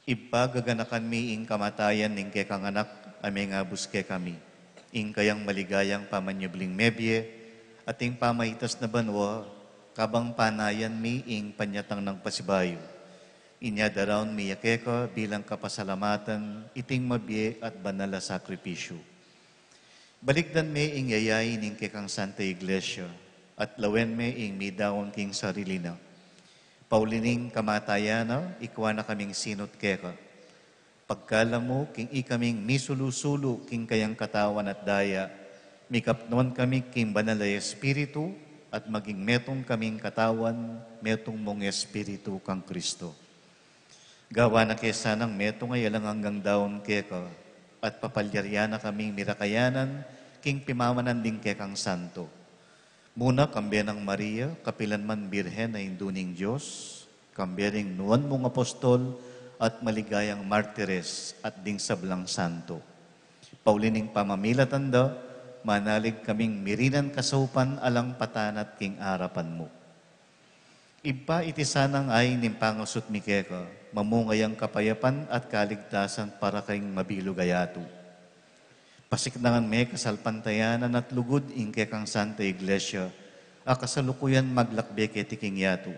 Ipagaganakan mi ing kamatayan ning kekang anak, aming abuske kami. Ing kayang maligayang pamanyubling mebye, at ing pamaitas na banwa, kabang panayan mi ing panyatang ng pasibayo. Inya daraon mi yakeka bilang kapasalamatan, iting mabye at banala sakripisyo. Balikdan mi ing yayay ning kekang Santa Iglesia, at lawen mi ing midawon king sarili na. Paulining kamatayana, ikwa na kaming sinot keka. Pagkala mo, king ikaming misulu-sulu, king kayang katawan at daya, mikapnon kami king banalay espiritu, at maging metong kaming katawan, metong mong espiritu kang Kristo. Gawa na kesa ng metong ay alang hanggang daon keka, at papalyarya na kaming mirakayanan, king pimamanan din kekang santo. Muna, kambiyan ng Maria, kapilan man birhen na induning Diyos, kambiyaring nuwan mong apostol, at maligayang martires at ding sablang santo. Paulining pamamilatanda, manalig kaming mirinan kasaupan alang patanat king arapan mo. Ipa iti sanang ay nimpangasot mikeka, mamungayang kapayapan at kaligtasan para kayong mabilugayato. Pasiknangan me kasalpantayanan at lugod ingke kang Santa Iglesia, akasalukuyan maglakbe ke tiking yato.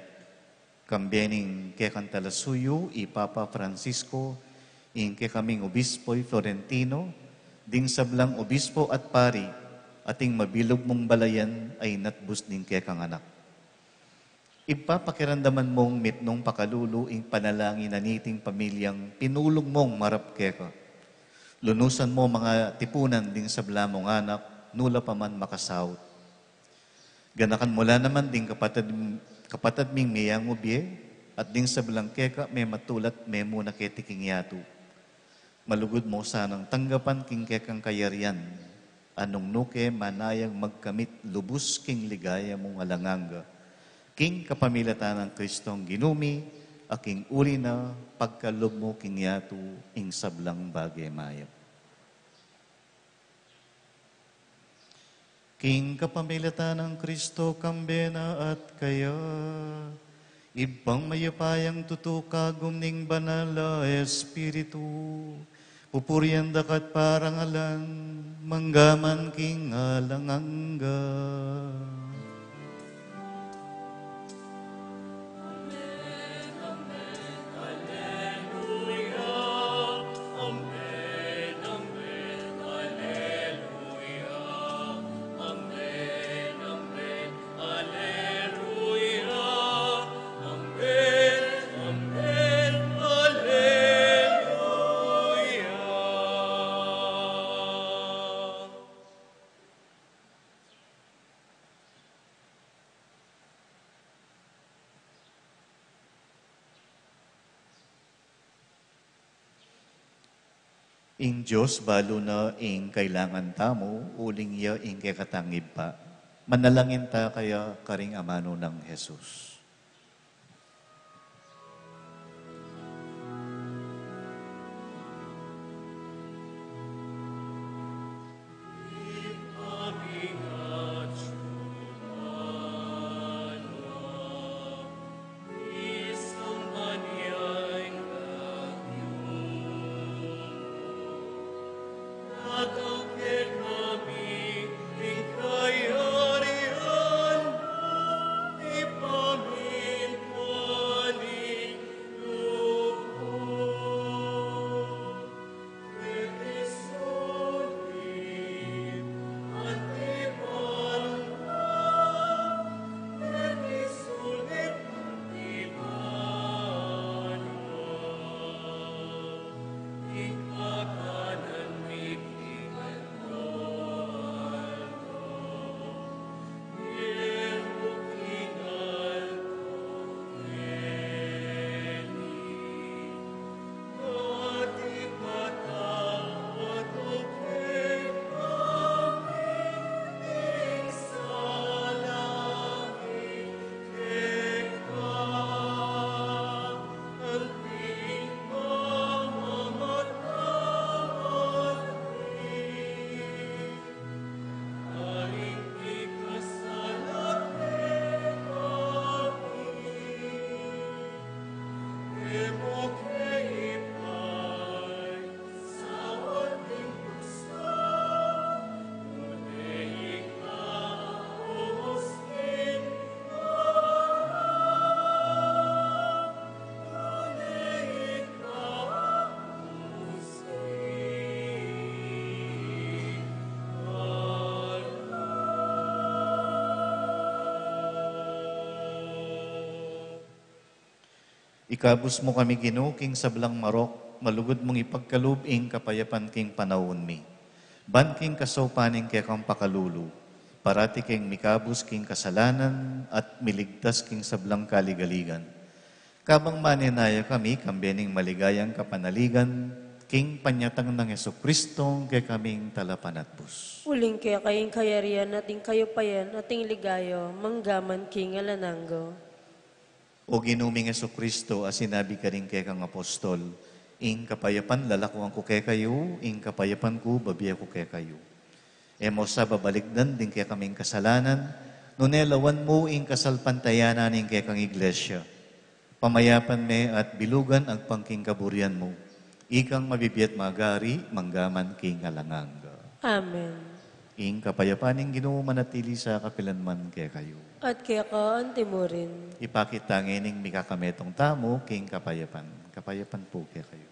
Kambening ke kang talasuyo, Papa Francisco, ingke kaming obispo'y Florentino, ding sablang obispo at pari, ating mabilog mong balayan ay natbus ning ke kang anak. Ipapakirandaman mong mitnong pakalulu ing panalangin na niting pamilyang pinulong mong marap keka. Lunusan mo mga tipunan ding sa blamong anak, nula pa man makasawt. Ganakan mula naman ding kapatid ming miyang ubye, at ding sa blangkeka may matulat may muna ketiking yato. Malugod mo sanang tanggapan king kekang kayarian, anong nuke manayang magkamit lubus king ligaya mong alanganga, king kapamilatan ng Kristong ginumi, aking uri na pagkalob mo king yato ing sablang bagay mayap. King kapamilatan ng Kristo kambena at kaya, ibang mayapayang tutukagom ning banala Espiritu, pupurian dakat parangalan, manggaman king alanganga. Ing Diyos, balo na ing kailangan tamo, uling iya ing kekatangib pa. Manalangin ta kaya karing amano ng Jesus. Ikabus mo kami ginuking sablang marok, malugod mong ipagkalub ing kapayapan king panahon mi. Ban king kasopaning kaya kang pakalulu, parati king mikabus king kasalanan at miligtas king sablang kaligaligan. Kabang maninaya kami, kambening maligayang kapanaligan, king panyatang ng Jesucristo, kaya kaming talapan at bus. Uling kaya kayong kayarian ating kayo payan ating ligayo, manggaman king alananggo. O ginuming Jesucristo, as sinabi ka rin kay kang apostol, ing kapayapan lalakuan ko kay kayo, ing kapayapan ko babiya ko kay kayo. Emo sa babaligdan din kay kaming kasalanan, nunelawan mo ing kasalpantayanan ing kay kang iglesia. Pamayapan me at bilugan ang pangking kaburian mo. Ikang mabibiyat magari, manggaman king alanganga. Amen. Ing kapayapaning Ginoo manatili sa kapilanman kay kayo. At kaya ka antimurin. Ipakitangin ning mikakametong tamo king kapayapan. Kapayapan po kay kayo.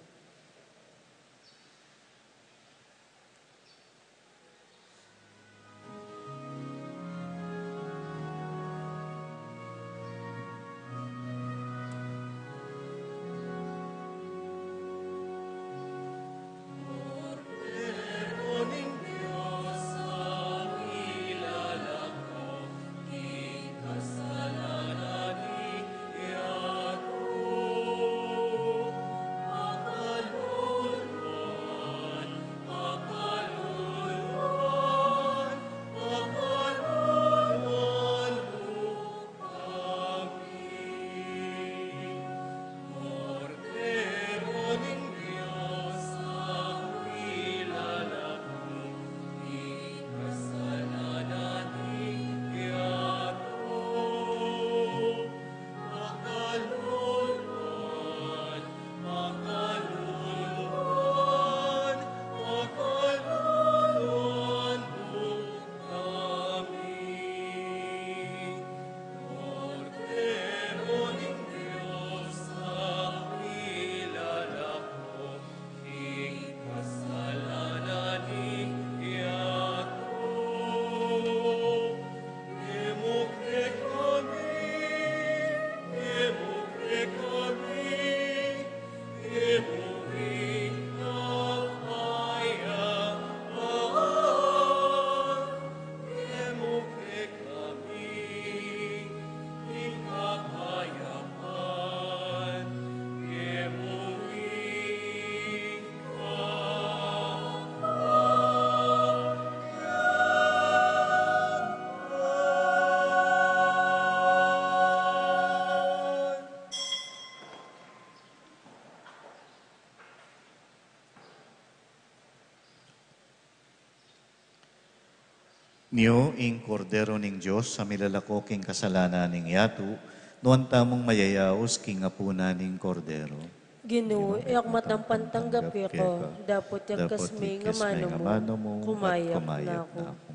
Niyo ing kordero ning Diyos sa milalako king kasalanan ning yato, noon tamong mayayaos king apuna ning kordero. Ginoo, iyak matampan tanggapi ko, dapot yung Dapot kasmay nga ikis may mano mano mo, mo, at kumayak na kumayak ako. na ako.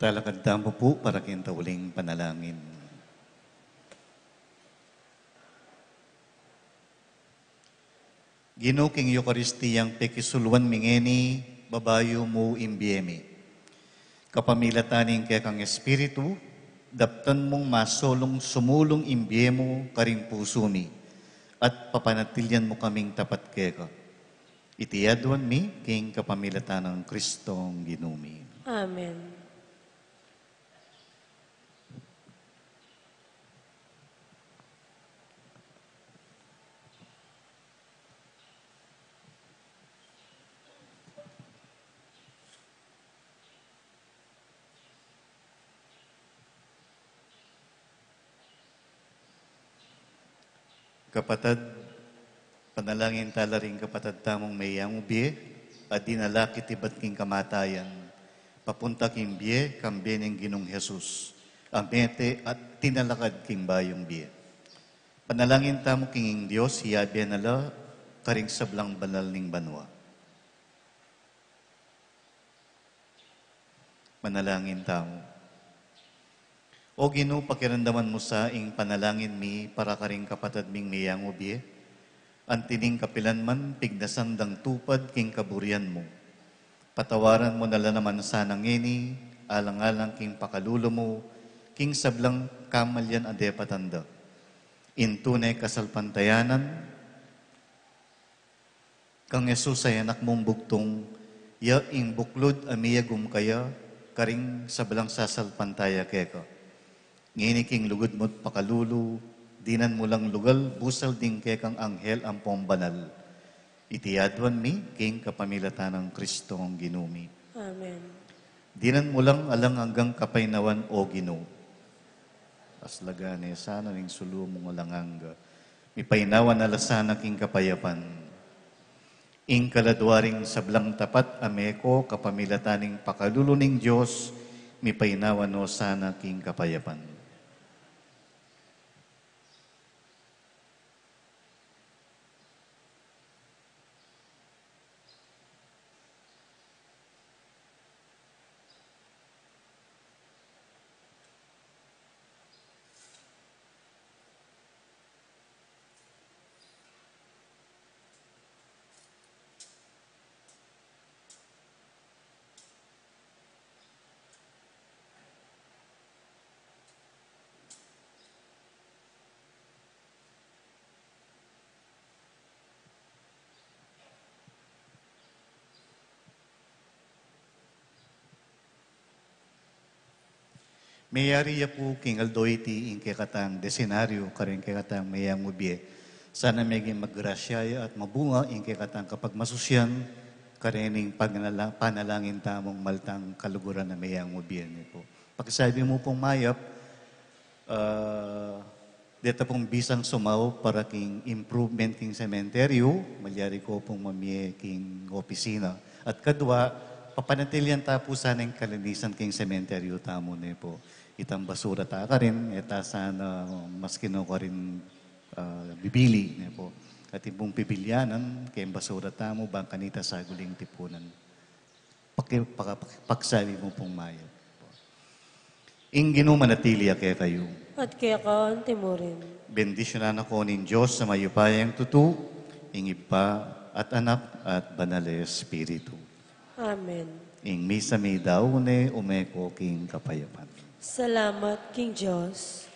Talakad mo po para kintauling panalangin. Ginoo king Eukaristiyang pekisuluan mingeni, babayo mo imbiemi. Kapamilataning kaya kang Espiritu, daptan mong masolong sumulong imbiemo karing puso mi, at papanatilyan mo kaming tapat kaya ka. Itiyaduan mi, king kapamilatan ng Kristong ginumi. Amen. Kapatad, panalangin tala rin kapatad tamong mayang ubi, at dinalakit iba't king kamatayan, papunta king biye, kambye ng Ginong Jesus, amete at tinalakad king bayong biye. Panalangin tamo king Diyos, hiyabian nala, karing sablang banal ning banwa. Manalangin tamo. O Ginoo, pakiramdaman mo sa ing panalangin mi para karing kapatad ming miyang ubi, antining kapilan man pignasan dang tupad king kaburian mo. Patawaran mo nala naman sana ngini, alang-alang king pakalulo mo, king sablang kamalyan ade patanda. Intunay kasalpantayanan, kang Jesus ay anak mong bugtong, ya ing buklod amiyagum kaya, karing sablang sasalpantaya keka. Ngini king lugod mo't pakalulu, dinan mo lang lugal, busal ding kekang anghel ang pombanal. Itiyaduan mi, king kapamilatan ng Kristong ginumi. Amen. Dinan mo lang alang hanggang kapaynawan o Ginoo. Aslagane, sana ning sulu mong alanganga. Mipaynawan alasana king kapayapan. Ing kaladwaring sablang tapat ameko kapamilataning pakalulu ning Diyos, mipaynawan o sana king kapayapan. Mayari ya po king aldoyti ing kekatang desenaryo karing kekatang mayang ubye. Sana meging maggrasyaya at mabunga ing kekatang kapag masusyan karening panalangin tamong maltang kaluguran na mayang ubye niyo po. Pagsabi mo pong mayap, dito pong bisang sumaw para king improvement king sementeryo, malyari ko pong mamie king opisina. At kadwa, papanatilian tapo sana yung kalinisan king sementeryo tamo niyo po. Itang basura ta ka rin, eta sana mas kinuha rin bibili niyo po. At ibong pibilyanan, kay basura tamo, bang kanita sa guling tipunan. Pagsabi mo pong mayo. Ing Ginoo manatili kaya kayo. At kaya ka, timurin. Bendisyonan ako nin Diyos sa mayupayang tutu, ing Iba at Anak at Banal na Espiritu. Amen. Ing misa may daw umeko king kapayapan. Salamat, King Diyos.